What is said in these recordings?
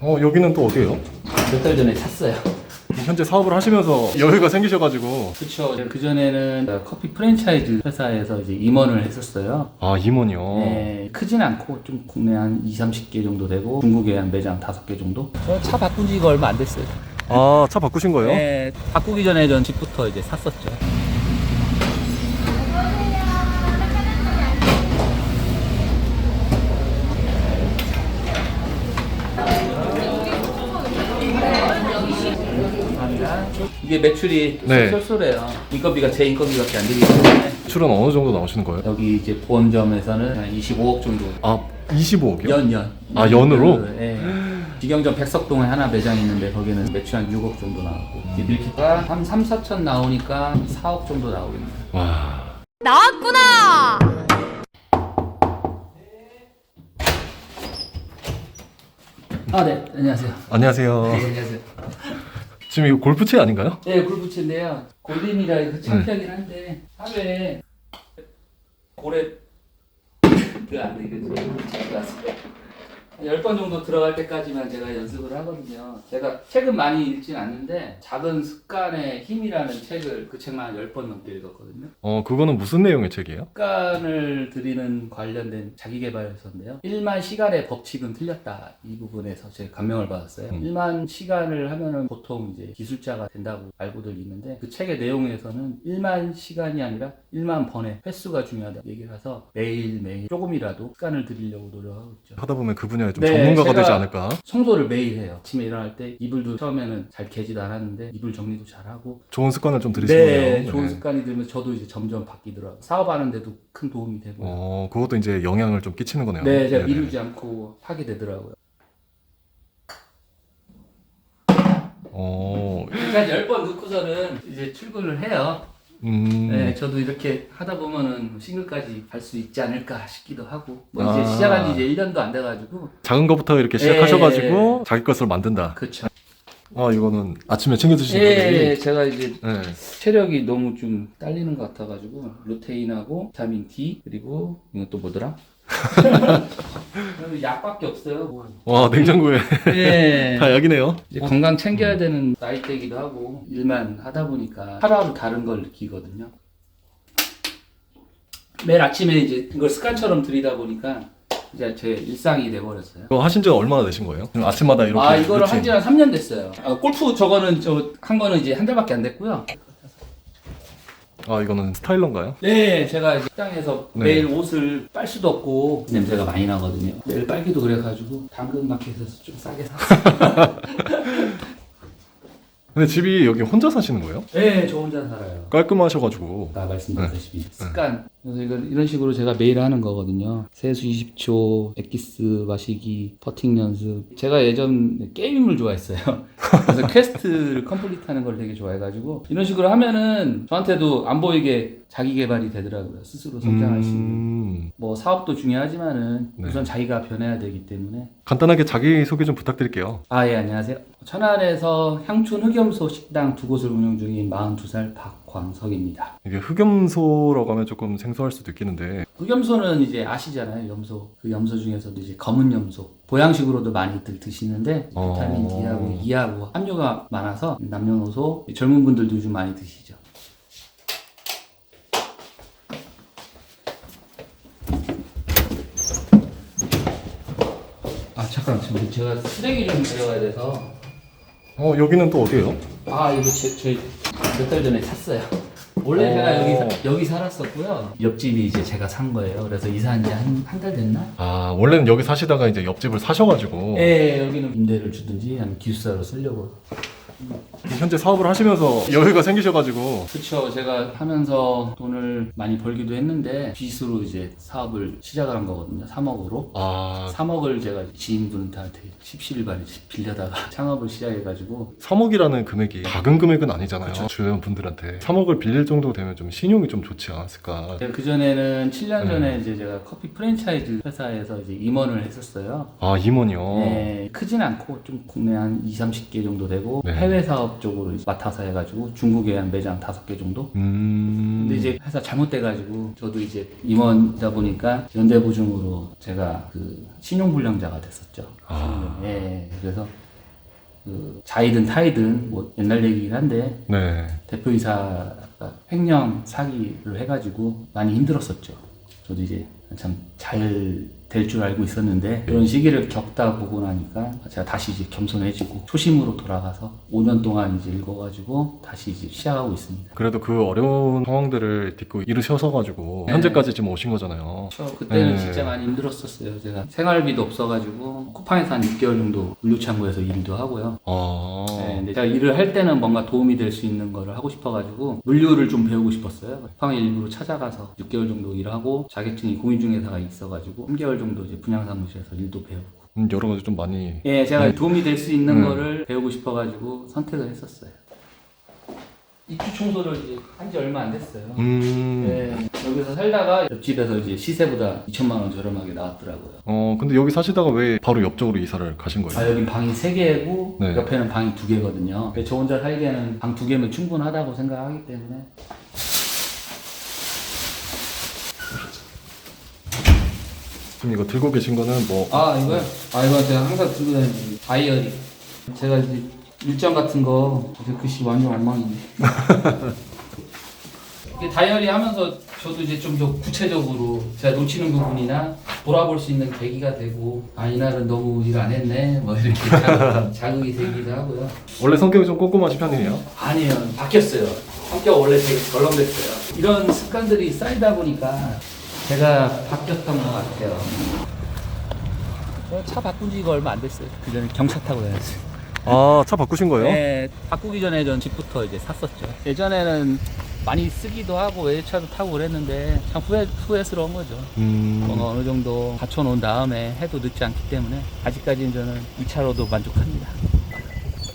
여기는 또 어디예요? 몇 달 전에 샀어요. 현재 사업을 하시면서 여유가 생기셔가지고. 그쵸. 그전에는 커피 프랜차이즈 회사에서 이제 임원을 했었어요. 아, 임원이요? 네, 크진 않고 좀 국내 한 20, 30개 정도 되고 중국에 한 매장 5개 정도? 저 차 바꾼 지가 얼마 안 됐어요. 아, 차 바꾸신 거예요? 네, 바꾸기 전에 전 집부터 이제 샀었죠. 이게 매출이 네. 쏠쏠해요. 인건비가 제 인건비밖에 안 들기 때문에 매출은 어느 정도 나오시는 거예요? 여기 이제 본점에서는 한 25억 정도. 아, 25억이요? 연. 아, 연으로? 예. 직영점 백석동에 하나 매장이 있는데 거기는 매출 한 6억 정도 나오고 이제 밀키가 한 3, 4천 나오니까 4억 정도 나오겠네요. 와. 나왔구나! 아, 네. 안녕하세요. 안녕하세요. 네, 안녕하세요. 지금 이거 골프채 아닌가요? 네, 골프채인데요. 골든이라 이거 창피하긴 한데 하루에 고래 안 되겠지. 10번 정도 들어갈 때까지만 제가 연습을 하거든요. 제가 책은 많이 읽진 않는데 작은 습관의 힘이라는 책을 그 책만 10번 넘게 읽었거든요. 그거는 무슨 내용의 책이에요? 습관을 들이는 관련된 자기계발서인데요. 1만 시간의 법칙은 틀렸다. 이 부분에서 제가 감명을 받았어요. 1만 시간을 하면은 보통 이제 기술자가 된다고 알고들 있는데 그 책의 내용에서는 1만 시간이 아니라 1만 번의 횟수가 중요하다 얘기를 해서 매일매일 조금이라도 습관을 들이려고 노력하고 있죠. 하다 보면 그 분야에 좀 네, 전문가가 제가 되지 않을까? 청소를 매일 해요. 아침에 일어날 때 이불도 처음에는 잘 개지도 않았는데 이불 정리도 잘하고 좋은 습관을 좀 들이시네요. 네, 좋은 습관이 들면 저도 이제 점점 바뀌더라고요. 사업하는데도 큰 도움이 되고요. 그것도 이제 영향을 좀 끼치는 거네요. 네, 제가 네네. 미루지 않고 하게 되더라고요. 그러니까 10번 넣고서는 이제 출근을 해요. 네, 저도 이렇게 하다 보면은 싱글까지 갈 수 있지 않을까 싶기도 하고 뭐 이제 시작한 지 이제 1년도 안 돼가지고 작은 것부터 이렇게 시작하셔가지고 자기 것을 만든다. 그렇죠. 이거는 아침에 챙겨 드시는 예, 분들이 제가 이제 네. 체력이 너무 좀 딸리는 것 같아가지고 루테인하고 비타민 D 그리고 이건 또 뭐더라? 약밖에 없어요. 와, 냉장고에 예. 다 약이네요. 이제 건강 챙겨야 되는 나이대기도 하고 일만 하다 보니까 하루하루 다른 걸 느끼거든요. 매일 아침에 이제 이걸 습관처럼 들이다 보니까 이제 제 일상이 돼버렸어요. 이거 하신 지 얼마나 되신 거예요? 아침마다 이렇게 이거를 루틴. 한 지 한 3년 됐어요. 골프 저거는 한 거는 이제 한 달밖에 안 됐고요. 이거는 스타일러인가요? 네, 제가 이제 식당에서 네. 매일 옷을 빨 수도 없고 냄새가 많이 나거든요. 매일 빨기도 그래가지고 당근마켓에서 좀 싸게 샀어요. 근데 집이 여기 혼자 사시는 거예요? 네, 저 혼자 살아요. 깔끔하셔가지고. 아까 말씀드렸다시피 습관. 그래서 이런 식으로 제가 매일 하는 거거든요. 세수 20초, 엑기스 마시기, 퍼팅 연습. 제가 예전 게임을 좋아했어요. 그래서 퀘스트를 컴플리트하는 걸 되게 좋아해가지고 이런 식으로 하면은 저한테도 안 보이게 자기 개발이 되더라고요. 스스로 성장할 수 있는. 뭐 사업도 중요하지만은 네. 우선 자기가 변해야 되기 때문에. 간단하게 자기소개 좀 부탁드릴게요. 예, 안녕하세요. 천안에서 향촌 흑염소 식당 2곳을 운영 중인 42살 박광석입니다. 이게 흑염소라고 하면 조금 생소할 수도 있겠는데 흑염소는 이제 아시잖아요. 염소. 그 염소 중에서도 이제 검은 염소. 보양식으로도 많이들 드시는데 비타민 D하고 E하고 함유가 많아서 남녀노소 젊은 분들도 요즘 많이 드시죠. 잠깐 지금 제가 쓰레기 좀 가져가야 돼서. 여기는 또 어디예요? 이거 저희 몇 달 전에 샀어요. 원래 제가 여기 살았었고요. 옆집이 이제 제가 산 거예요. 그래서 이사한 지 한 달 됐나? 원래는 여기 사시다가 이제 옆집을 사셔가지고. 네, 여기는 임대를 주든지 아니면 기숙사로 쓰려고. 현재 사업을 하시면서 여유가 생기셔가지고. 그쵸. 제가 하면서 돈을 많이 벌기도 했는데 빚으로 이제 사업을 시작을 한 거거든요. 3억으로. 3억을 제가 지인분한테 십시일반에 빌려다가 창업을 시작해가지고. 3억이라는 금액이 작은 금액은 아니잖아요. 그쵸. 주변 분들한테 3억을 빌릴 정도 되면 좀 신용이 좀 좋지 않았을까. 그전에는 7년 전에 이제 제가 커피 프랜차이즈 회사에서 이제 임원을 했었어요. 임원이요? 네, 크진 않고 좀 국내 한 20, 30개 정도 되고 네. 해외 해외 사업 쪽으로 맡아서 해가지고 중국에 한 매장 5개 정도. 근데 이제 회사 잘못돼가지고 저도 이제 임원이다 보니까 연대보증으로 제가 그 신용불량자가 됐었죠. 예, 그래서 그 자이든 타이든 뭐 옛날 얘기긴 한데 네. 대표이사가 횡령 사기를 해가지고 많이 힘들었었죠. 저도 이제 참 잘 될 줄 알고 있었는데 그런 시기를 겪다 보고 나니까 제가 다시 이제 겸손해지고 초심으로 돌아가서 5년 동안 이제 읽어가지고 다시 이제 시작하고 있습니다. 그래도 그 어려운 상황들을 딛고 이르셔서가지고 네. 현재까지 지금 오신 거잖아요. 그때는 네. 진짜 많이 힘들었었어요. 제가 생활비도 없어가지고 쿠팡에서 한 6개월 정도 물류창고에서 일도 하고요. 네, 근데 제가 일을 할 때는 뭔가 도움이 될 수 있는 거를 하고 싶어가지고 물류를 좀 배우고 싶었어요. 쿠팡에 일부러 찾아가서 6개월 정도 일하고 자격증이 공인중개사가 있어가지고 3개월 정도 이제 분양사무실에서 일도 배우고. 여러 가지 좀 많이. 예, 제가 도움이 될 수 있는 거를 배우고 싶어가지고 선택을 했었어요. 입주 청소를 이제 한 지 얼마 안 됐어요. 네, 여기서 살다가 옆집에서 이제 시세보다 2천만 원 저렴하게 나왔더라고요. 근데 여기 사시다가 왜 바로 옆쪽으로 이사를 가신 거예요? 여기 방이 3개고 네. 옆에는 방이 2개거든요. 저 혼자 살기에는 방 2개면 충분하다고 생각하기 때문에. 지금 이거 들고 계신 거는 뭐? 이거요? 이거 제가 항상 들고 다니는 다이어리. 제가 이제 일정 같은 거 이제 글씨 완전 엉망이네. 이게 다이어리 하면서 저도 이제 좀 더 구체적으로 제가 놓치는 부분이나 돌아볼 수 있는 계기가 되고 이날은 너무 일 안 했네 뭐 이렇게 자극이 되기도 하고요. 원래 성격이 좀 꼼꼼하신 편이에요? 아니에요. 바뀌었어요. 성격 원래 되게 덜렁댔어요. 이런 습관들이 쌓이다 보니까 제가 바뀌었던 것 같아요. 차 바꾼 지가 얼마 안 됐어요. 그 전에 경차 타고 다녔어요. 차 바꾸신 거예요? 네, 바꾸기 전에 전 집부터 이제 샀었죠. 예전에는 많이 쓰기도 하고 외제차도 타고 그랬는데 참 후회스러운 거죠. 어느 정도 갖춰놓은 다음에 해도 늦지 않기 때문에 아직까지는 저는 이 차로도 만족합니다.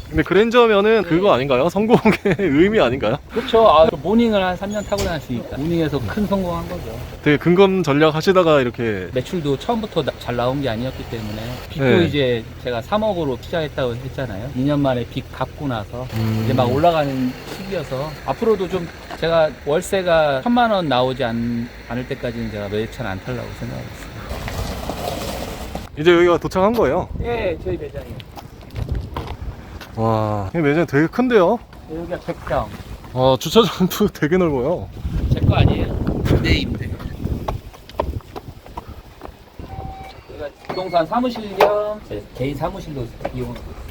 근데 그랜저면은 그거 아닌가요? 성공의 의미 아닌가요? 그렇죠. 모닝을 한 3년 타고 다녔으니까 모닝에서 큰 성공한 거죠. 되게 근검 전략 하시다가 이렇게. 매출도 처음부터 잘 나온 게 아니었기 때문에 빚도 네. 이제 제가 3억으로 시작했다고 했잖아요. 2년 만에 빚 갚고 나서 이제 막 올라가는 시기여서 앞으로도 좀 제가 월세가 1,000만 원 나오지 않을 때까지는 제가 매차는 안 타려고 생각하고 있습니다. 이제 여기가 도착한 거예요? 네, 저희 매장이에요. 와, 이 매장 되게 큰데요? 여기가 100평. 주차장도 되게 넓어요. 제 거 아니에요. 내 임대. 여기가 부동산 사무실 겸 개인 사무실로 이용하고 있어요.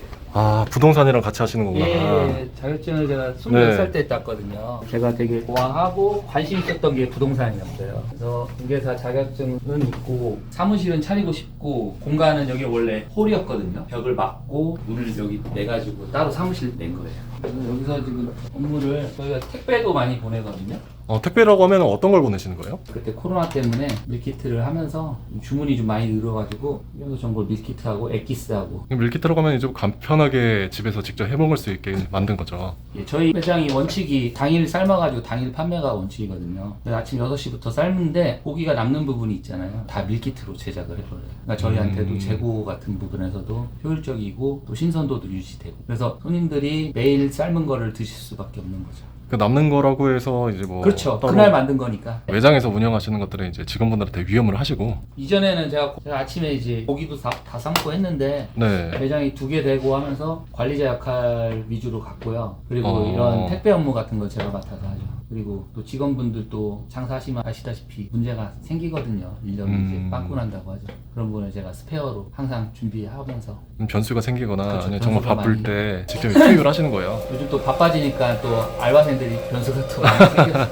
부동산이랑 같이 하시는 거구나. 예, 자격증을 제가 24살 때 땄거든요. 제가 되게 좋아하고 관심 있었던 게 부동산이었어요. 그래서 중개사 자격증은 있고 사무실은 차리고 싶고 공간은 여기 원래 홀이었거든요. 벽을 막고 문을 여기 내가지고 따로 사무실 낸 거예요. 그래서 여기서 지금 업무를 저희가 택배도 많이 보내거든요. 택배라고 하면 어떤 걸 보내시는 거예요? 그때 코로나 때문에 밀키트를 하면서 주문이 좀 많이 늘어가지고 이런 전골 밀키트하고 엑기스하고 밀키트라고 하면 좀 간편하게 집에서 직접 해먹을 수 있게 만든 거죠. 저희 매장이 원칙이 당일 삶아가지고 당일 판매가 원칙이거든요. 그래서 아침 6시부터 삶는데 고기가 남는 부분이 있잖아요. 다 밀키트로 제작을 해버려요. 그러니까 저희한테도 재고 같은 부분에서도 효율적이고 또 신선도도 유지되고 그래서 손님들이 매일 삶은 거를 드실 수밖에 없는 거죠. 그 남는 거라고 해서 이제 뭐 그렇죠. 따로 그날 만든 거니까. 매장에서 운영하시는 것들은 이제 직원분들한테 위험을 하시고. 이전에는 제가 아침에 이제 고기도 다 삶고 했는데 네. 매장이 2개 되고 하면서 관리자 역할 위주로 갔고요. 그리고 이런 택배 업무 같은 거 제가 맡아서 하죠. 그리고 또 직원분들도 장사하시면 아시다시피 문제가 생기거든요. 인력이 이제 빵꾸 난다고 하죠. 그런 부분을 제가 스페어로 항상 준비하면서 변수가 생기거나 그렇죠. 아니면 정말 변수가 바쁠 많이. 때 직접 투입을 하시는 거예요. 요즘 또 바빠지니까 또 알바생들이 변수가 또 많이 생겼어요.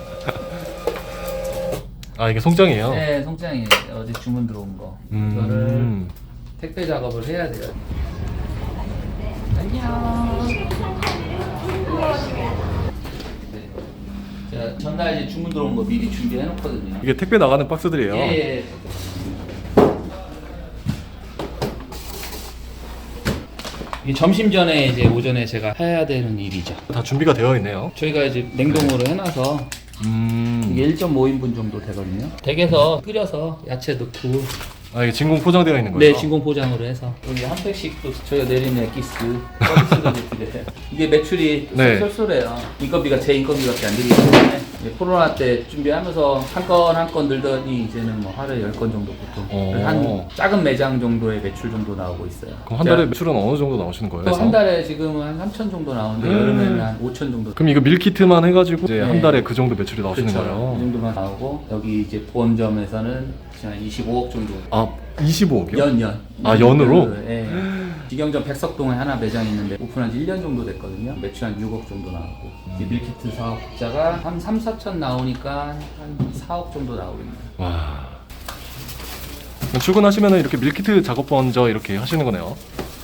이게 송장이에요? 네, 송장이 어제 주문 들어온 거. 이거를 택배 작업을 해야 돼요. 안녕. 네. 제가 전날 이제 주문 들어온 거 미리 준비해 놓거든요. 이게 택배 나가는 박스들이에요. 예. 이게 점심 전에 이제 오전에 제가 해야 되는 일이죠. 다 준비가 되어 있네요. 저희가 이제 냉동으로 해놔서 이게 1.5인분 정도 되거든요. 댁에서 끓여서 야채 넣고 아, 이게 진공 포장되어 있는 거예요? 네, 진공 포장으로 해서 여기 한 팩씩 또 저희가 내리는 엑기스 서비스도 드려요. 이게 매출이 네. 쏠쏠해요. 인건비가 제 인건비밖에 안 들기 때문에 이제 코로나 때 준비하면서 한 건 한 건 늘더니 이제는 뭐 하루에 10건 정도 보통 그래서 한 작은 매장 정도의 매출 정도 나오고 있어요. 그럼 한 달에 매출은 어느 정도 나오시는 거예요? 한 달에 지금은 한 3천 정도 나오는데 여름에는 한 5천 정도. 그럼 이거 밀키트만 해가지고 이제 네. 한 달에 그 정도 매출이 나오시는 그쵸. 거예요? 이 정도만 나오고 여기 이제 보험점에서는 한 25억 정도. 아, 25억이요? 연. 아, 연으로? 예. 직영점 백석동에 하나 매장이 있는데 오픈한 지 1년 정도 됐거든요. 매출 한 6억 정도 나오고 이제 밀키트 사업자가 한 3, 4천 나오니까 한 4억 정도 나오고 있네요. 와. 그럼 출근하시면 이렇게 밀키트 작업 먼저 이렇게 하시는 거네요?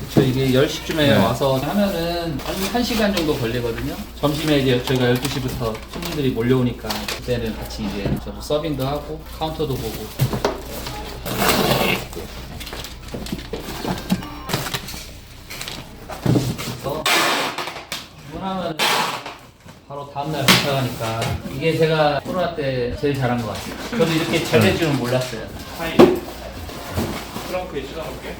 그쵸, 이게 10시쯤에 네. 와서 하면은 한 1시간 정도 걸리거든요. 점심에 이제 저희가 12시부터 손님들이 몰려오니까 그때는 같이 이제 저도 서빙도 하고 카운터도 보고. 그래서 주문하면 바로 다음날 도착하니까 이게 제가 코로나 때 제일 잘한 것 같아요. 저도 이렇게 잘 될 줄은 몰랐어요. 트렁크에 실어놓을게.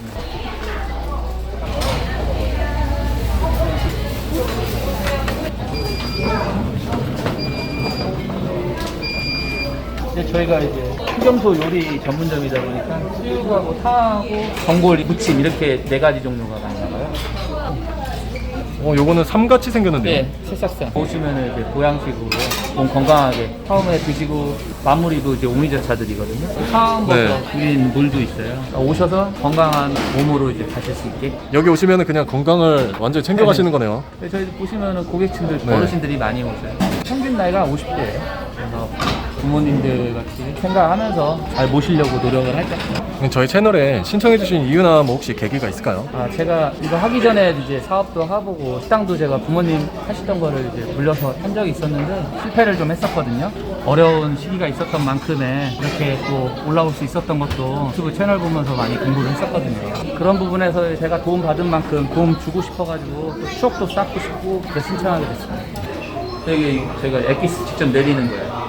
이제 저희가 이제 흑염소 요리 전문점이다 보니까 수육하고 탕하고 전골, 무침 이렇게 4가지 종류가 많이 나가요. 요거는 삼같이 생겼는데요? 네, 새싹살. 보시면은 이제 보양식으로 몸 건강하게 처음에 드시고 마무리도 이제 오미자차들이거든요. 상황버섯 네. 드린 물도 있어요. 오셔서 건강한 몸으로 이제 가실 수 있게. 여기 오시면 그냥 건강을 완전히 챙겨가시는 거네요? 저희 보시면은 고객층들 네. 어르신들이 많이 오세요. 평균 나이가 50대예요. 그래서 부모님들 같이 생각하면서 잘 모시려고 노력을 할 거예요. 저희 채널에 신청해주신 이유나 뭐 혹시 계기가 있을까요? 제가 이거 하기 전에 이제 사업도 해보고 식당도 제가 부모님 하시던 거를 이제 물려서 한 적이 있었는데 실패를 좀 했었거든요. 어려운 시기가 있었던 만큼에 이렇게 또 올라올 수 있었던 것도 유튜브 채널 보면서 많이 공부를 했었거든요. 그런 부분에서 제가 도움 받은 만큼 도움 주고 싶어가지고 또 추억도 쌓고 싶고 그래서 신청하게 됐어요. 여기 제가 엑기스 직접 내리는 거예요.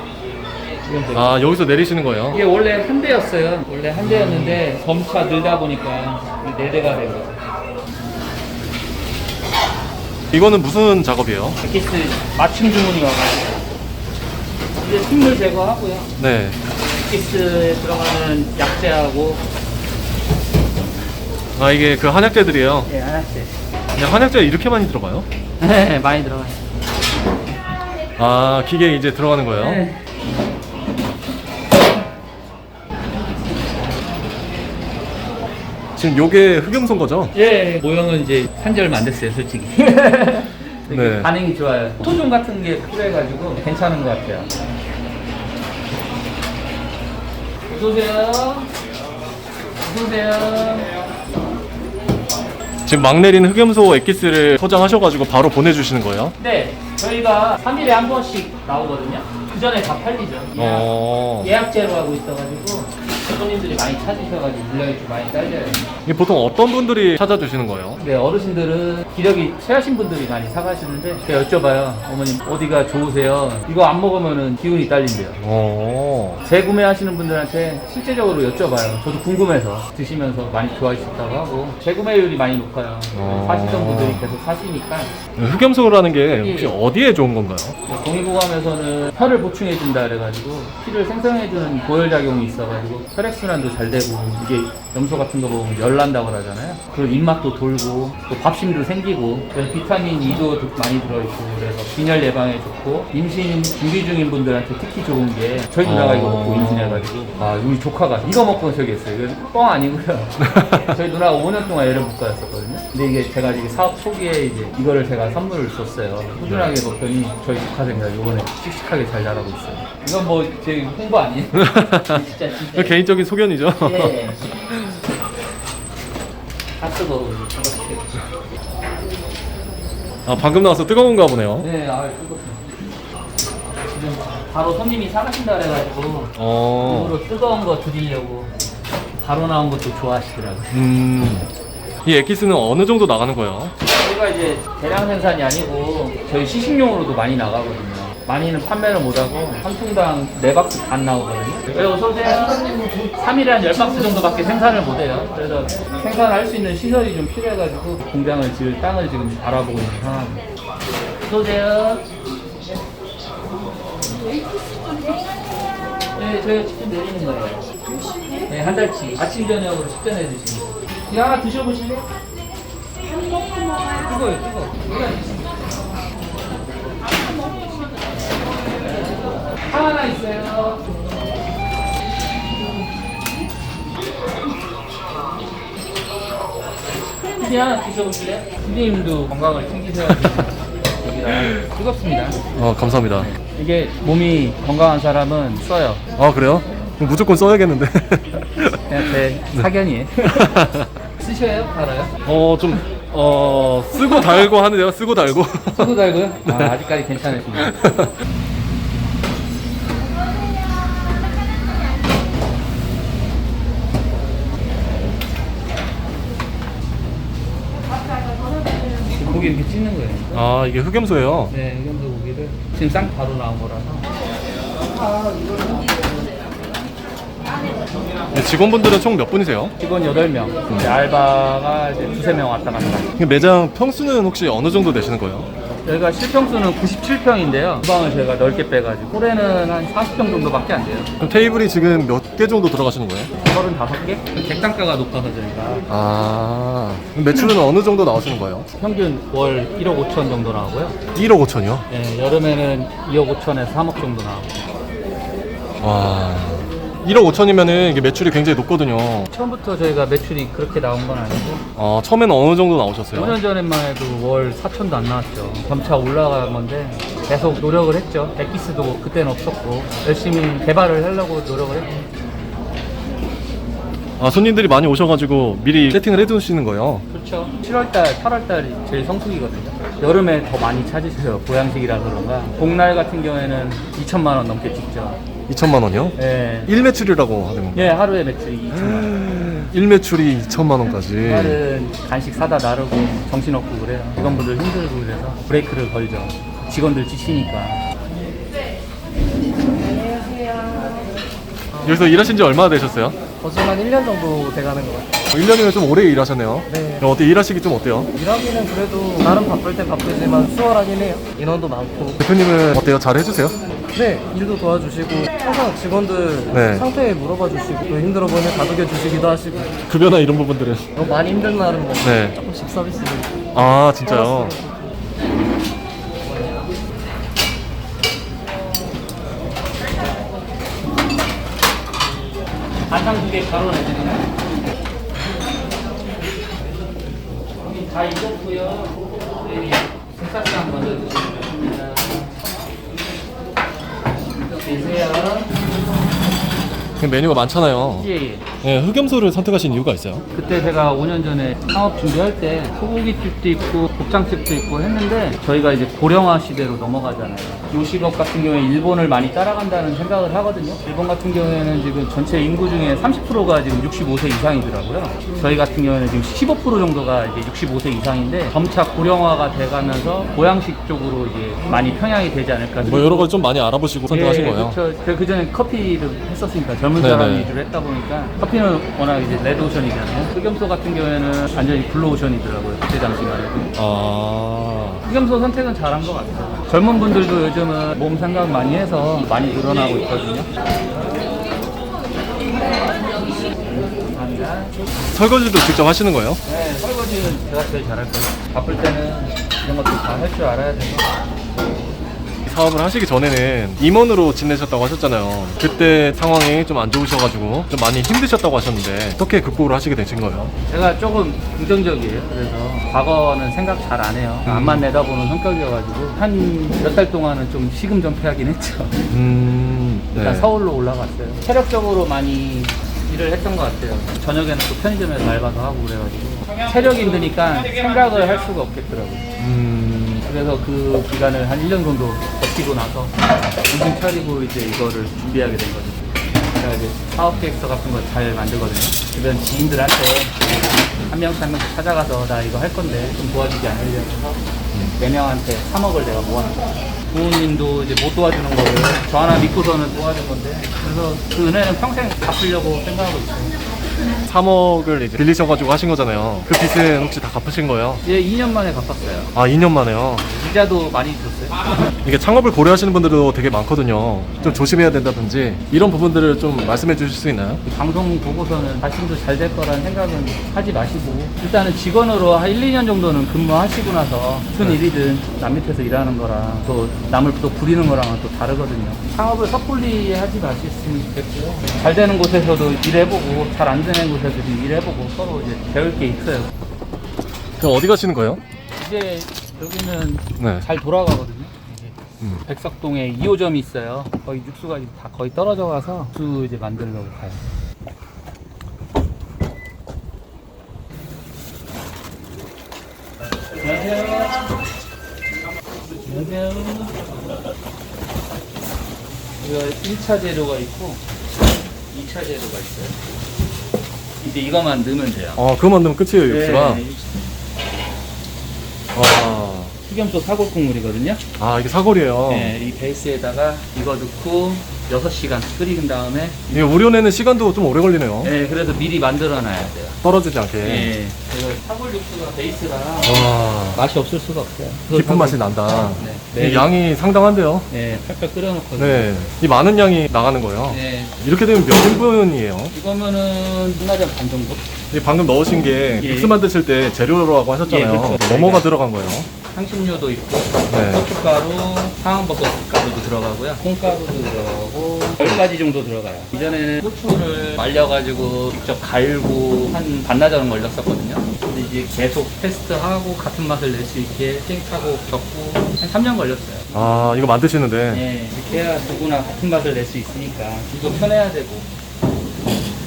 아, 여기서 내리시는 거예요? 이게 원래 한 대였어요. 원래 한 대였는데 점차 늘다 보니까 4대가 된 거예요. 이거는 무슨 작업이에요? 엑기스 맞춤 주문이 와가지고 이제 식물 제거하고요. 네. 엑기스에 들어가는 약재하고 아, 이게 그 한약재들이에요? 예, 한약재. 그냥 한약재 이렇게 많이 들어가요? 네, 많이 들어가요. 아, 기계에 이제 들어가는 거예요? 네. 지금 요게 흑염소인 거죠? 예, 모형은 이제 한지 얼마 안 됐어요, 솔직히. 되게 네. 반응이 좋아요. 토종 같은 게 필요해가지고 괜찮은 것 같아요. 어서오세요. 어서오세요. 지금 막 내린 흑염소 엑기스를 포장하셔가지고 바로 보내주시는 거예요? 네, 저희가 3일에 한 번씩 나오거든요. 그 전에 다 팔리죠. 예약제로 하고 있어가지고 손님들이 많이 찾으셔가지고 물량이 좀 많이 딸려요. 이게 보통 어떤 분들이 찾아주시는 거예요? 네, 어르신들은 기력이 세하신 분들이 많이 사가시는데 제가 여쭤봐요. 어머님 어디가 좋으세요? 이거 안 먹으면은 기운이 딸린대요. 재구매하시는 분들한테 실제적으로 여쭤봐요. 저도 궁금해서 드시면서 많이 좋아하셨다고 하고 재구매율이 많이 높아요. 사시던 분들이 계속 사시니까. 흑염소라는 게 혹시 어디에 좋은 건가요? 동의보감에서는 혈을 보충해준다 그래가지고 피를 생성해주는 고열작용이 있어가지고 혈액순환도 잘 되고 이게 염소 같은 거 보면 열난다고 그러잖아요. 그리고 입맛도 돌고 또 밥심도 생기고 그래서 비타민 E도 많이 들어있고 그래서 빈혈 예방에 좋고 임신 준비 중인 분들한테 특히 좋은 게 저희 누나가 이거 먹고 임신해가지고 우리 조카가 이거 먹고 저기 했어요. 이거 뻥 아니고요. 저희 누나가 5년 동안 애를 못 가졌었거든요. 근데 이게 제가 이게 사업 초기에 이제 이거를 제가 선물을 줬어요. 꾸준하게 먹더니 저희 조카 생각 이번에 씩씩하게 잘 자라고 있어요. 이건 뭐 제 홍보 아니에요? 진짜. 개인적인 소견이죠? 예. 다 뜨거워. 아, 방금 나와서 뜨거운가 보네요. 네, 뜨겁습니다. 지금 바로 손님이 사가신다 그래가지고 일부러 뜨거운 거 드리려고 바로 나온 것도 좋아하시더라고요. 이 엑기스는 어느 정도 나가는 거예요? 저희가 이제 대량 생산이 아니고 저희 시식용으로도 많이 나가거든요. 많이는 판매를 못하고 한 통당 4박스 반 나오거든요. 네, 어서오세요. 3일에 한 10박스 정도밖에 생산을 못해요. 그래서 생산을 할 수 있는 시설이 좀 필요해가지고 공장을 지을 땅을 지금 알아보고 있는 상황입니다. 어서오세요. 네, 저희가 직접 내리는 거예요. 네, 한 달치. 아침, 저녁으로 식전해 드시는 거. 이거 하나 드셔보실래요? 뜨거워요, 뜨거워. 하나 있어요. 피디 하나 드셔보실래요? 피디님도 건강을 챙기셔야지. 여기다 뜨겁습니다. 감사합니다. 이게 몸이 건강한 사람은 써요. 아, 그래요? 그럼 무조건 써야겠는데. 그냥 제 사견이에요. 쓰셔요? 달아요? 쓰고 달고 하는데요. 쓰고 달고. 쓰고 달고요? 아, 아직까지 괜찮으십니다. 고기 이렇게 찢는 거예요. 아, 이게 흑염소예요. 네, 이 정도 고기를 지금 쌍 바로 나온 거라서. 직원분들은 총 몇 분이세요? 직원 8명. 이제 알바가 이제 2~3명 왔다 갔다. 매장 평수는 혹시 어느 정도 되시는 거예요? 여기가 실평수는 97평인데요. 주방을 저희가 넓게 빼가지고 홀에는 한 40평 정도밖에 안 돼요. 그럼 테이블이 지금 몇 개 정도 들어가시는 거예요? 35개? 객단가가 높아서 저희가 아, 그럼 매출은 어느 정도 나오시는 거예요? 평균 월 1억 5천 정도 나오고요. 1억 5천이요? 네, 여름에는 2억 5천에서 3억 정도 나오고. 와, 1억 5천이면은 이게 매출이 굉장히 높거든요. 처음부터 저희가 매출이 그렇게 나온 건 아니고 처음에는 어느 정도 나오셨어요? 5년 전에만 해도 월 4천도 안 나왔죠. 점차 올라간 건데 계속 노력을 했죠. 엑기스도 그때는 없었고 열심히 개발을 하려고 노력을 했고. 손님들이 많이 오셔가지고 미리 세팅을 해두시는 거예요? 그렇죠. 7월달, 8월달이 제일 성수기거든요. 여름에 더 많이 찾으셔요. 보양식이라서 그런가. 복날 같은 경우에는 2천만 원 넘게 찍죠. 2천만 원이요? 네. 1매출이라고 하는 건가요? 예, 하루에 매출이 2천만 원. 1매출이 2천만 원까지. 그날은 간식 사다 나르고 정신없고 그래요. 직원분들 힘들고 그래서 브레이크를 걸죠. 직원들 지치니까. 여기서 일하신 지 얼마나 되셨어요? 지금 한 1년 정도 돼가는 것 같아요. 1년이면 좀 오래 일하셨네요. 네. 그럼 어때 일하시기 좀 어때요? 일하기는 그래도 나름 바쁠 때 바쁘지만 수월하긴 해요. 인원도 많고. 대표님은 어때요? 잘 해주세요? 네, 일도 도와주시고 항상 직원들 네. 상태 물어봐 주시고 또 힘들어 보이면 다독여 주시기도 하시고 급여나 이런 부분들은? 너무 많이 힘든 날은 뭐 네. 조금씩 서비스를 아, 진짜요? 반상 2개 바로 내드리나요? 여기 다 익었고요. 네, 색깔상 먼저 드시겠습니다. 드세요. 메뉴가 많잖아요. 예, 예. 네, 흑염소를 선택하신 이유가 있어요? 그때 제가 5년 전에 창업 준비할 때 소고기집도 있고 곱창집도 있고 했는데 저희가 이제 고령화 시대로 넘어가잖아요. 요식업 같은 경우에 일본을 많이 따라간다는 생각을 하거든요. 일본 같은 경우에는 지금 전체 인구 중에 30%가 지금 65세 이상이더라고요. 저희 같은 경우에는 지금 15% 정도가 이제 65세 이상인데 점차 고령화가 돼가면서 보양식 쪽으로 이제 많이 평양이 되지 않을까. 뭐 여러 가지 좀 많이 알아보시고 선택하신 거예요? 그렇죠. 제가 그전에 커피를 했었으니까 젊은 네네. 사람 위주로 했다 보니까 커피는 워낙 이제 레드오션이잖아요. 흑염소 같은 경우에는 완전히 블루오션이더라고요. 그때 당시만 해도. 아, 흑염소 선택은 잘한 것 같아요. 젊은 분들도 요즘은 몸 생각 많이 해서 많이 늘어나고 있거든요. 감사합니다. 설거지도 직접 하시는 거예요? 네, 설거지는 제가 제일 잘할 거예요. 바쁠 때는 이런 것도 다 할 줄 알아야 돼서. 사업을 하시기 전에는 임원으로 지내셨다고 하셨잖아요. 그때 상황이 좀 안 좋으셔가지고 좀 많이 힘드셨다고 하셨는데 어떻게 극복을 하시게 되신 거예요? 제가 조금 긍정적이에요. 그래서 과거는 생각 잘 안 해요. 앞만 내다보는 성격이어가지고 한 몇 달 동안은 좀 시금전폐하긴 했죠. 일단 네. 서울로 올라갔어요. 체력적으로 많이 일을 했던 것 같아요. 저녁에는 또 편의점에서 알바도 하고 그래가지고 체력이 힘드니까 생각을 할 수가 없겠더라고요. 그래서 그 기간을 한 1년 정도 버티고 나서 정신 차리고 이제 이거를 준비하게 된 거죠. 제가 이제 사업 계획서 같은 거 잘 만들거든요. 주변 지인들한테 한 명씩 한 명씩 찾아가서 나 이거 할 건데 좀 도와주지 않으려고 해서 4명한테 3억을 내가 모았죠. 부모님도 이제 못 도와주는 거를 저 하나 믿고서는 도와준 건데, 그래서 그 은혜는 평생 갚으려고 생각하고 있어요. 3억을 이제 빌리셔가지고 하신 거잖아요. 그 빚은 혹시 다 갚으신 거예요? 이제 2년 만에 갚았어요. 아, 2년 만에요. 이자도 많이 줬어요. 이게 창업을 고려하시는 분들도 되게 많거든요. 좀 조심해야 된다든지 이런 부분들을 좀 말씀해 주실 수 있나요? 방송 보고서는 자신도 잘 될 거라는 생각은 하지 마시고, 일단은 직원으로 한 1, 2년 정도는 근무하시고 나서 무슨 일이든 남 밑에서 일하는 거랑 또 남을 또 부리는 거랑은 또 다르거든요. 창업을 섣불리 하지 마셨으면 좋겠고요. 잘 되는 곳에서도 일해보고 잘 안 되는 곳에서도 일해보고 서로 이제 배울 게 있어요. 그럼 어디 가시는 거예요? 이제 여기는 네. 잘 돌아가거든요. 이게 백석동에 2호점이 있어요. 거의 육수가 이제 다 거의 떨어져 가서 육수 이제 만들려고 가요. 안녕하세요. 안녕하세요. 이거 1차 재료가 있고 2차 재료가 있어요. 이제 이거만 넣으면 돼요. 그거 만들면 끝이에요, 육수가. 네, 아, 흑염소 사골 국물이거든요. 아, 이게 사골이에요. 네, 이 베이스에다가 이거 넣고 6시간 끓인 다음에, 이게 우려내는 시간도 좀 오래 걸리네요. 네, 그래서 미리 만들어 놔야 돼요. 떨어지지 않게. 네, 이거 사골 육수가 베이스라 와, 맛이 없을 수가 없어요. 깊은 맛이 난다. 네, 이 양이 상당한데요. 네, 팔팔 끓여놓거든요. 네, 이 많은 양이 나가는 거예요. 네, 이렇게 되면 몇 인분이에요? 이거면은 한라장 반 정도? 이 방금 넣으신 게 예. 육수 만드실 때 재료라고 하셨잖아요. 예, 그렇죠. 뭐뭐가 들어간 거예요? 향신료도 있고, 네. 고춧가루, 상황버섯 가루도 들어가고요. 콩가루도 들어가고 10가지 정도 들어가요. 이전에는 고추를 말려가지고 직접 갈고 한 반나절은 걸렸었거든요. 근데 이제 계속 테스트하고 같은 맛을 낼 수 있게 시행착오 겪고 한 3년 걸렸어요. 아, 이거 만드시는데. 네, 이렇게 해야 누구나 같은 맛을 낼 수 있으니까 이거 편해야 되고.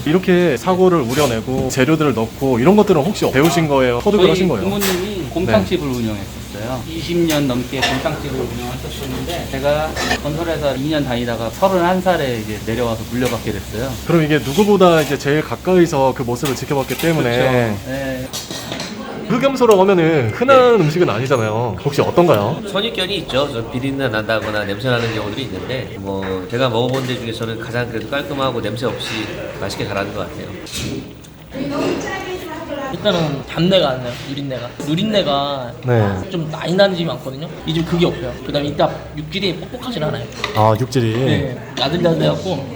이렇게 사고를 우려내고 재료들을 넣고 이런 것들은 혹시 배우신 거예요? 터득을 하신 거예요? 부모님이 곰탕집을 운영했었어요. 20년 넘게 곰탕집을 운영하셨었는데 제가 건설회사 2년 다니다가 31살에 이제 내려와서 물려받게 됐어요. 그럼 이게 누구보다 이제 제일 가까이서 그 모습을 지켜봤기 때문에 네. 흑염소라고 하면은 흔한 음식은 아니잖아요. 혹시 어떤가요? 선입견이 있죠. 좀 비린내 난다거나 냄새 나는 경우들이 있는데 뭐 제가 먹어본 데 중에서는 가장 그래도 깔끔하고 냄새 없이 맛있게 잘하는 것 같아요. 일단은 잡내가 안 나요. 누린내가 네. 좀 많이 나는 집이 많거든요. 이 집 그게 없어요. 그 다음에 이따 육질이 뻑뻑하진 않아요. 아, 육질이. 네, 야들야들해갖고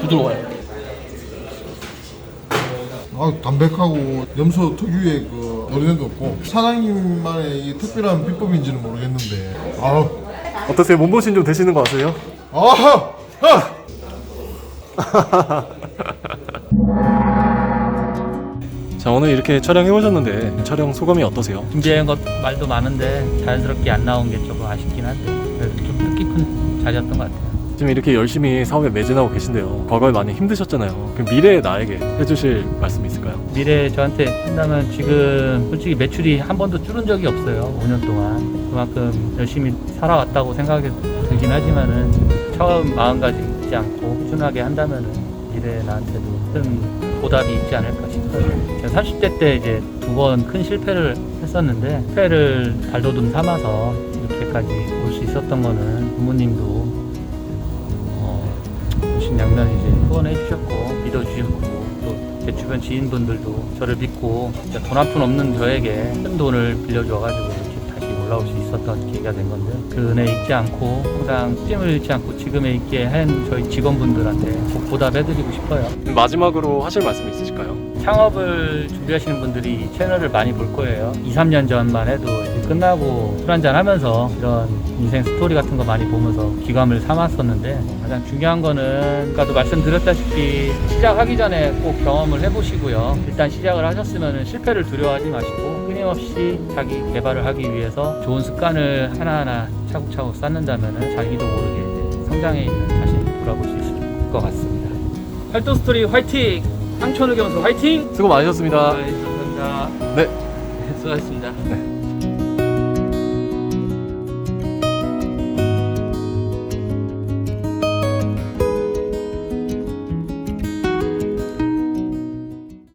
부드러워요. 담백하고 염소 특유의 그 노린내도 없고 사장님만의 이 특별한 비법인지는 모르겠는데 어떠세요? 몸보신 좀 되시는 거 아세요? 아하! 자, 오늘 이렇게 촬영해 보셨는데 촬영 소감이 어떠세요? 준비한 것 말도 많은데 자연스럽게 안 나온 게 조금 아쉽긴 한데 그래도 좀 뜻깊은 자리였던 것 같아요. 지금 이렇게 열심히 사업에 매진하고 계신데요. 과거에 많이 힘드셨잖아요. 그럼 미래의 나에게 해주실 말씀이 있을까요? 미래 저한테 한다면 지금 솔직히 매출이 한 번도 줄은 적이 없어요. 5년 동안 그만큼 열심히 살아왔다고 생각이 들긴 하지만은 처음 마음가짐 잊지 않고 꾸준하게 한다면은 미래 나한테도 큰 보답이 있지 않을까 싶어요. 제가 30대 때 이제 2번 큰 실패를 했었는데 실패를 발돋움 삼아서 이렇게까지 올 수 있었던 거는 부모님도 양면 이제 후원해 주셨고 믿어주셨고 또 제 주변 지인분들도 저를 믿고 돈 한 푼 없는 저에게 큰 돈을 빌려줘가지고 이렇게 다시 올라올 수 있었던 계기가 된 건데 그 은혜 잊지 않고 항상 찜을 잃지 않고 지금에 있게 한 저희 직원분들한테 꼭 보답해드리고 싶어요. 마지막으로 하실 말씀이 있으실까요? 창업을 준비하시는 분들이 이 채널을 많이 볼 거예요. 2, 3년 전만 해도 이제 끝나고 술 한잔 하면서 이런 인생 스토리 같은 거 많이 보면서 귀감을 삼았었는데 가장 중요한 거는 아까도 말씀드렸다시피 시작하기 전에 꼭 경험을 해보시고요. 일단 시작을 하셨으면 실패를 두려워하지 마시고 끊임없이 자기 개발을 하기 위해서 좋은 습관을 하나하나 차곡차곡 쌓는다면 자기도 모르게 이제 성장해 있는 자신을 돌아볼 수 있을 것 같습니다. 활동 스토리 화이팅! 상천흑염소 화이팅! 수고 많으셨습니다. 감사합니다. 네. 수고하셨습니다. 네.